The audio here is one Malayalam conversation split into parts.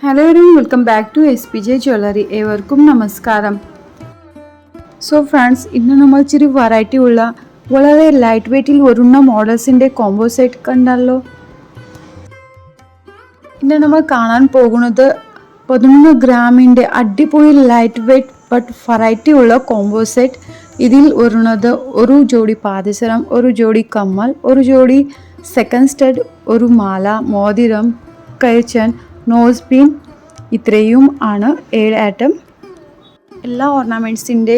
Hello everyone, welcome back to SPJ Jewelry. ഏവർക്കും നമസ്കാരം. സോ ഫ്രണ്ട്സ്, ഇന്ന് നമ്മൾ ഇച്ചിരി വെറൈറ്റി ഉള്ള വളരെ ലൈറ്റ് വെയ്റ്റിൽ വരുന്ന മോഡൽസിൻ്റെ കോംബോ സെറ്റ് കണ്ടല്ലോ. ഇന്ന് നമ്മൾ കാണാൻ പോകുന്നത് 13 ഗ്രാമിൻ്റെ അടിപൊളി ലൈറ്റ് വെയ്റ്റ് ബട്ട് വെറൈറ്റി ഉള്ള കോംബോ സെറ്റ്. ഇതിൽ വരുന്നത് ഒരു ജോഡി പാദസരം, ഒരു ജോഡി കമ്മൽ, ഒരു ജോഡി സെക്കൻഡ് സ്റ്റഡ്, ഒരു മാല, മോതിരം, കൈച്ചൻ, നോസ് പിൻ, ഇത്രയും ആണ് 7 ഐറ്റം. എല്ലാ ഓർണമെൻറ്റ്സിൻ്റെ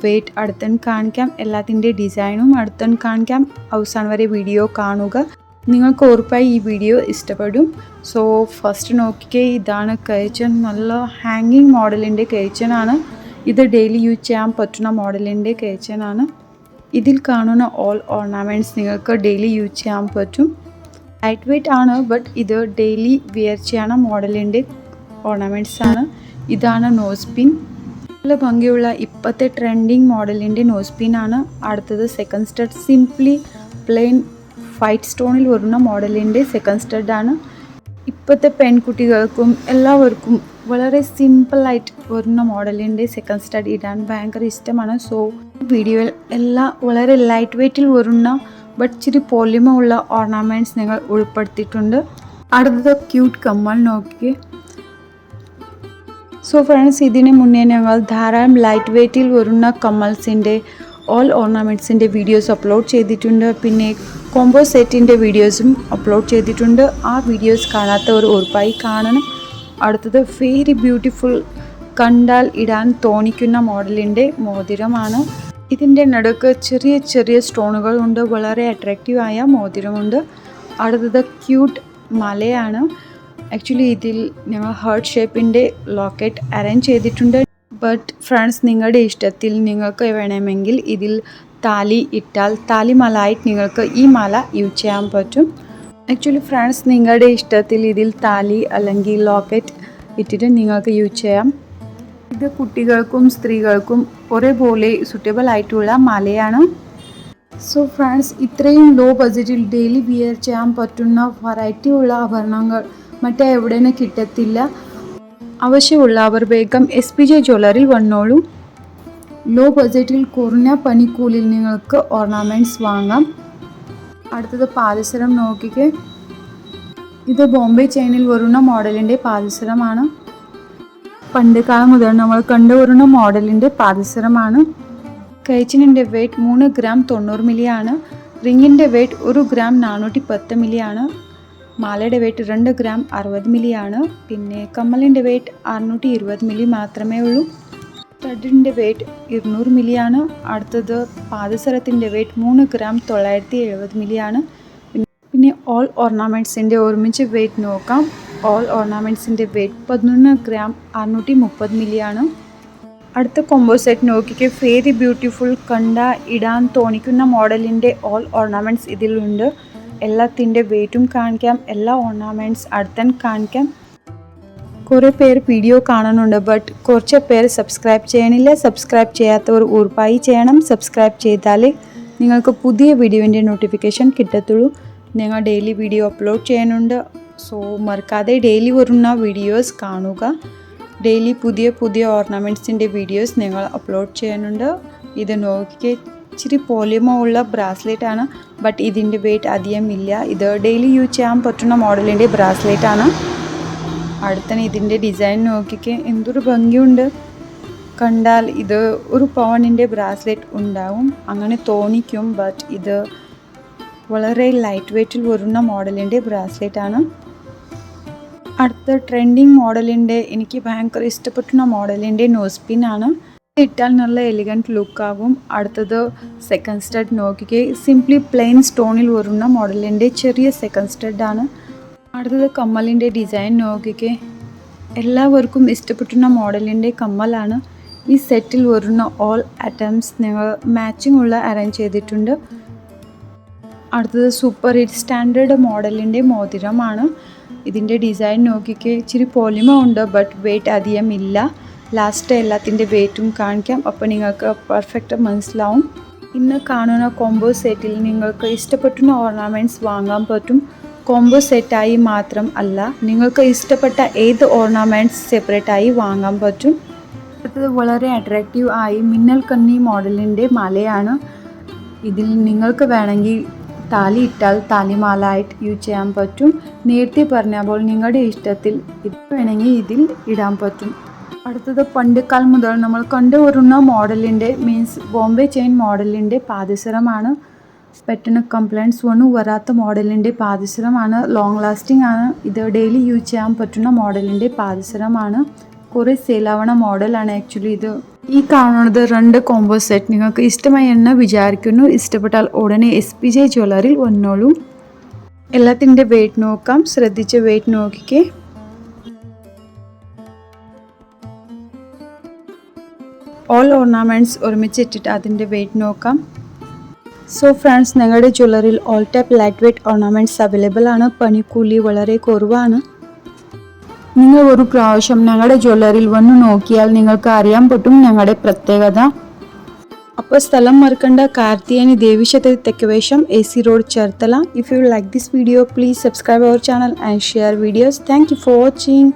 വെയ്റ്റ് അടുത്തൻ കാണിക്കാം, എല്ലാത്തിൻ്റെ ഡിസൈനും അടുത്തൻ കാണിക്കാം. അവസാനം വരെ വീഡിയോ കാണുക, നിങ്ങൾക്ക് ഉറപ്പായി ഈ വീഡിയോ ഇഷ്ടപ്പെടും. സോ ഫസ്റ്റ് നോക്കിക്കേ, ഇതാണ് കൈച്ചൻ. നല്ല ഹാങ്ങിങ് മോഡലിൻ്റെ കൈച്ചനാണ്. ഇത് ഡെയിലി യൂസ് ചെയ്യാൻ പറ്റുന്ന മോഡലിൻ്റെ കൈച്ചനാണ്. ഇതിൽ കാണുന്ന ഓൾ ഓർണമെൻറ്റ്സ് നിങ്ങൾക്ക് ഡെയിലി യൂസ് ചെയ്യാൻ പറ്റും. ലൈറ്റ് വെയ്റ്റ് ആണ്, ബട്ട് ഇത് ഡെയിലി വെയർ ചെയ്യണ മോഡലിൻ്റെ ഓർണമെൻറ്റ്സ് ആണ്. ഇതാണ് നോസ് പിൻ. നല്ല ഭംഗിയുള്ള ഇപ്പോഴത്തെ ട്രെൻഡിങ് മോഡലിൻ്റെ നോസ് പിൻ ആണ്. അടുത്തത് second stud, simply plain white സ്റ്റോണിൽ വരുന്ന മോഡലിൻ്റെ സെക്കൻഡ് സ്റ്റഡാണ്. ഇപ്പോഴത്തെ പെൺകുട്ടികൾക്കും എല്ലാവർക്കും വളരെ സിമ്പിളായിട്ട് വരുന്ന മോഡലിൻ്റെ സെക്കൻഡ് സ്റ്റഡ് ഇടാൻ ഭയങ്കര ഇഷ്ടമാണ്. സോ വീഡിയോയിൽ എല്ലാം വളരെ ലൈറ്റ് വെയ്റ്റിൽ വരുന്ന ബട്ട് ഇച്ചിരി പോളിമ ഉള്ള ഓർണമെൻറ്റ്സ് നിങ്ങൾ ഉൾപ്പെടുത്തിയിട്ടുണ്ട്. അടുത്തത് ക്യൂട്ട് കമ്മൽ നോക്കി. സോ ഫ്രണ്ട്സ്, ഇതിന് മുന്നേ ഞങ്ങൾ ധാരാളം ലൈറ്റ് വെയ്റ്റിൽ വരുന്ന കമ്മൽസിൻ്റെ ഓൾ ഓർണമെൻറ്റ്സിൻ്റെ വീഡിയോസ് അപ്ലോഡ് ചെയ്തിട്ടുണ്ട്. പിന്നെ കോംബോ സെറ്റിൻ്റെ വീഡിയോസും അപ്ലോഡ് ചെയ്തിട്ടുണ്ട്. ആ വീഡിയോസ് കാണാത്തവർ ഉറപ്പായി കാണണം. അടുത്തത് വെരി ബ്യൂട്ടിഫുൾ, കണ്ടാൽ ഇടാൻ തോന്നിക്കുന്ന മോഡലിൻ്റെ മോതിരമാണ്. ഇതിൻ്റെ നടുക്ക് ചെറിയ ചെറിയ സ്റ്റോണുകൾ ഉണ്ട്, വളരെ അട്രാക്റ്റീവായ മോതിരമുണ്ട്. അടുത്തത് ക്യൂട്ട് മലയാണ്. ആക്ച്വലി ഇതിൽ ഞങ്ങൾ ഹാർട്ട് ഷേപ്പിൻ്റെ ലോക്കറ്റ് അറേഞ്ച് ചെയ്തിട്ടുണ്ട്. ബട്ട് ഫ്രണ്ട്സ്, നിങ്ങളുടെ ഇഷ്ടത്തിൽ നിങ്ങൾക്ക് വേണമെങ്കിൽ ഇതിൽ താലി ഇട്ടാൽ താലിമാലയായിട്ട് നിങ്ങൾക്ക് ഈ മാല യൂസ് ചെയ്യാൻ പറ്റും. ആക്ച്വലി ഫ്രണ്ട്സ്, നിങ്ങളുടെ ഇഷ്ടത്തിൽ ഇതിൽ താലി അല്ലെങ്കിൽ ലോക്കറ്റ് ഇട്ടിട്ട് നിങ്ങൾക്ക് യൂസ് ചെയ്യാം. ഇത് കുട്ടികൾക്കും സ്ത്രീകൾക്കും ഒരേപോലെ സൂട്ടബിൾ ആയിട്ടുള്ള മാലയാണ്. സോ ഫ്രണ്ട്സ്, ഇത്രയും ലോ ബഡ്ജറ്റിൽ ഡെയിലി വിയർ ചെയ്യാൻ പറ്റുന്ന വെറൈറ്റി ഉള്ള ആഭരണങ്ങൾ മറ്റേ എവിടെയും കിട്ടത്തില്ല. ആവശ്യമുള്ളവർ വേഗം SPJ ജ്വല്ലറിയിൽ വന്നോളൂ. ലോ ബഡ്ജറ്റിൽ കുറഞ്ഞ പണിക്കൂലിയിൽ നിങ്ങൾക്ക് ഓർണമെൻറ്റ്സ് വാങ്ങാം. അടുത്തത് പാദസരം നോക്കിക്കേ. ഇത് ബോംബെ ചെയിനിൽ വരുന്ന മോഡലിൻ്റെ പാദസരമാണ്. പണ്ട് കാലം മുതൽ നമ്മൾ കണ്ടുവരുന്ന മോഡലിൻ്റെ പാദസരമാണ്. കൈച്ചിനിൻ്റെ വെയ്റ്റ് 3 ഗ്രാം 90 മില്ലി ആണ്. റിങ്ങിൻ്റെ വെയ്റ്റ് 1 ഗ്രാം 410 മില്ലി ആണ്. മാലയുടെ വെയ്റ്റ് 2 ഗ്രാം 60 മില്ലി ആണ്. പിന്നെ കമ്മലിൻ്റെ വെയ്റ്റ് 620 മില്ലി മാത്രമേ ഉള്ളൂ. സ്റ്റഡിൻ്റെ വെയ്റ്റ് 200 മില്ലി ആണ്. അടുത്തത് പാദസരത്തിൻ്റെ വെയ്റ്റ് 3 ഗ്രാം 970 മില്ലി ആണ്. പിന്നെ ഓൾ ഓർണമെൻറ്റ്സിൻ്റെ ഒരുമിച്ച് വെയ്റ്റ് നോക്കാം. ഓൾ ഓർണമെൻറ്റ്സിൻ്റെ വെയ്റ്റ് 11 ഗ്രാം 630 മില്ലി ആണ്. അടുത്ത കോംബോ സെറ്റ് നോക്കിക്ക്. വെരി ബ്യൂട്ടിഫുൾ, ഇടാൻ തോന്നിക്കുന്ന മോഡലിൻ്റെ ഓൾ ഓർണമെൻറ്റ്സ് ഇതിലുണ്ട്. എല്ലാത്തിൻ്റെ വെയ്റ്റും കാണിക്കാം, എല്ലാ ഓർണമെൻറ്റ്സ് അടുത്തൻ കാണിക്കാം. കുറേ പേർ വീഡിയോ കാണുന്നുണ്ട്, ബട്ട് കുറച്ച് പേർ സബ്സ്ക്രൈബ് ചെയ്യണില്ല. സബ്സ്ക്രൈബ് ചെയ്യാത്തവർ ഉറപ്പായി ചെയ്യണം. സബ്സ്ക്രൈബ് ചെയ്താലേ നിങ്ങൾക്ക് പുതിയ വീഡിയോൻ്റെ നോട്ടിഫിക്കേഷൻ കിട്ടത്തുള്ളൂ. ഞങ്ങൾ ഡെയിലി വീഡിയോ അപ്ലോഡ് ചെയ്യുന്നുണ്ട്. സോ മറക്കാതെ ഡെയിലി വരുന്ന വീഡിയോസ് കാണുക. ഡെയിലി പുതിയ പുതിയ ഓർണമെൻറ്റ്സിൻ്റെ വീഡിയോസ് ഞങ്ങൾ അപ്ലോഡ് ചെയ്യുന്നുണ്ട്. ഇത് നോക്കിക്കേ, ഇച്ചിരി പോളിമ ഉള്ള ബ്രാസ്ലെറ്റ് ആണ്, ബട്ട് ഇതിൻ്റെ വെയ്റ്റ് അധികം ഇല്ല. ഇത് ഡെയിലി യൂസ് ചെയ്യാൻ പറ്റുന്ന മോഡലിൻ്റെ ബ്രാസ്ലെറ്റ് ആണ്. അടുത്തന്നെ ഇതിൻ്റെ ഡിസൈൻ നോക്കിക്കേ, എന്തൊരു ഭംഗിയുണ്ട്. കണ്ടാൽ ഇത് ഒരു പവനിൻ്റെ ബ്രാസ്ലെറ്റ് ഉണ്ടാവും അങ്ങനെ തോന്നിക്കും, ബട്ട് ഇത് വളരെ ലൈറ്റ് വെയ്റ്റിൽ വരുന്ന മോഡലിൻ്റെ ബ്രാസ്ലെറ്റ് ആണ്. അടുത്ത ട്രെൻഡിങ് മോഡലിൻ്റെ എനിക്ക് ഭയങ്കര ഇഷ്ടപ്പെട്ടുന്ന മോഡലിൻ്റെ നോസ് പിൻ ആണ്. ഇട്ടാൽ നല്ല എലിഗൻറ്റ് ലുക്കാകും. അടുത്തത് സെക്കൻഡ് സ്റ്റഡ് നോക്കിക്കേ. സിംപ്ലി പ്ലെയിൻ സ്റ്റോണിൽ വരുന്ന മോഡലിൻ്റെ ചെറിയ സെക്കൻഡ് സ്റ്റഡാണ്. അടുത്തത് കമ്മലിൻ്റെ ഡിസൈൻ നോക്കിക്കേ. എല്ലാവർക്കും ഇഷ്ടപ്പെട്ടുന്ന മോഡലിൻ്റെ കമ്മലാണ്. ഈ സെറ്റിൽ വരുന്ന ഓൾ ഐറ്റംസ് ഞങ്ങൾ മാച്ചിങ് ഉള്ള അറേഞ്ച് ചെയ്തിട്ടുണ്ട്. അടുത്തത് സൂപ്പർ ഹിറ്റ് സ്റ്റാൻഡേർഡ് മോഡലിൻ്റെ മോതിരമാണ്. ഇതിൻ്റെ ഡിസൈൻ നോക്കിക്കേ, ഇച്ചിരി പോളിമ ഉണ്ട്, ബട്ട് വെയ്റ്റ് അധികം ഇല്ല. ലാസ്റ്റ് എല്ലാത്തിൻ്റെ വെയ്റ്റും കാണിക്കാം, അപ്പോൾ നിങ്ങൾക്ക് പെർഫെക്റ്റ് മനസ്സിലാവും. ഇന്ന് കാണുന്ന കോംബോ സെറ്റിൽ നിങ്ങൾക്ക് ഇഷ്ടപ്പെട്ടുന്ന ഓർണമെൻറ്റ്സ് വാങ്ങാൻ പറ്റും. കോംബോ സെറ്റായി മാത്രം അല്ല, നിങ്ങൾക്ക് ഇഷ്ടപ്പെട്ട ഏത് ഓർണമെൻറ്റ്സ് സെപ്പറേറ്റായി വാങ്ങാൻ പറ്റും. അടുത്തത് വളരെ അട്രാക്റ്റീവ് ആയി മിന്നൽ കന്നി മോഡലിൻ്റെ മാലയാണ്. ഇതിൽ നിങ്ങൾക്ക് വേണമെങ്കിൽ താലി ഇട്ടാൽ താലിമാല ആയിട്ട് യൂസ് ചെയ്യാൻ പറ്റും. നേരത്തെ പറഞ്ഞ പോലെ നിങ്ങളുടെ ഇഷ്ടത്തിൽ ഇത് വേണമെങ്കിൽ ഇതിൽ ഇടാൻ പറ്റും. അടുത്തത് പണ്ടുകാലം മുതൽ നമ്മൾ കണ്ടുവരുന്ന മോഡലിൻ്റെ ബോംബെ ചെയിൻ മോഡലിൻ്റെ പാദസരമാണ്. പെട്ടെന്ന് കംപ്ലൈൻറ്റ്സ് ഒന്നും വരാത്ത മോഡലിൻ്റെ പാദസരമാണ്. ലോങ് ലാസ്റ്റിംഗ് ആണ്. ഇത് ഡെയിലി യൂസ് ചെയ്യാൻ പറ്റുന്ന മോഡലിൻ്റെ പാദസരമാണ്. കുറേ സെയിലാവണ മോഡലാണ് ആക്ച്വലി ഇത്. ഈ കാണുന്നത് 2 കോംബോ സെറ്റ്. നിങ്ങൾക്ക് ഇഷ്ടമായി എന്ന് വിചാരിക്കുന്നു. ഇഷ്ടപ്പെട്ടാൽ ഉടനെ SPJ ജ്വല്ലറിയിൽ വന്നോളൂ. എല്ലാത്തിൻ്റെ വെയിറ്റ് നോക്കാം. ശ്രദ്ധിച്ച് വെയിറ്റ് നോക്കിക്കേ. ഓൾ ഓർണമെൻറ്റ്സ് ഒരുമിച്ചിട്ടിട്ട് അതിൻ്റെ വെയിറ്റ് നോക്കാം. സോ ഫ്രണ്ട്സ്, ഞങ്ങളുടെ ജ്വല്ലറിയിൽ all type light weight ornaments available ആണ്. പണിക്കൂലി വളരെ കുറവാണ്. നിങ്ങൾ ഒരു പ്രാവശ്യം ഞങ്ങളുടെ ജ്വല്ലറിയിൽ വന്ന് നോക്കിയാൽ നിങ്ങൾക്ക് അറിയാൻ പറ്റും ഞങ്ങളുടെ പ്രത്യേകത. അപ്പോൾ സ്ഥലം മറക്കണ്ട, Karthiyani ദേവിക്ഷേത്ര തെക്കുവേശം, AC Road, Cherthala. If you like this video, please subscribe our channel and share videos. Thank you for watching.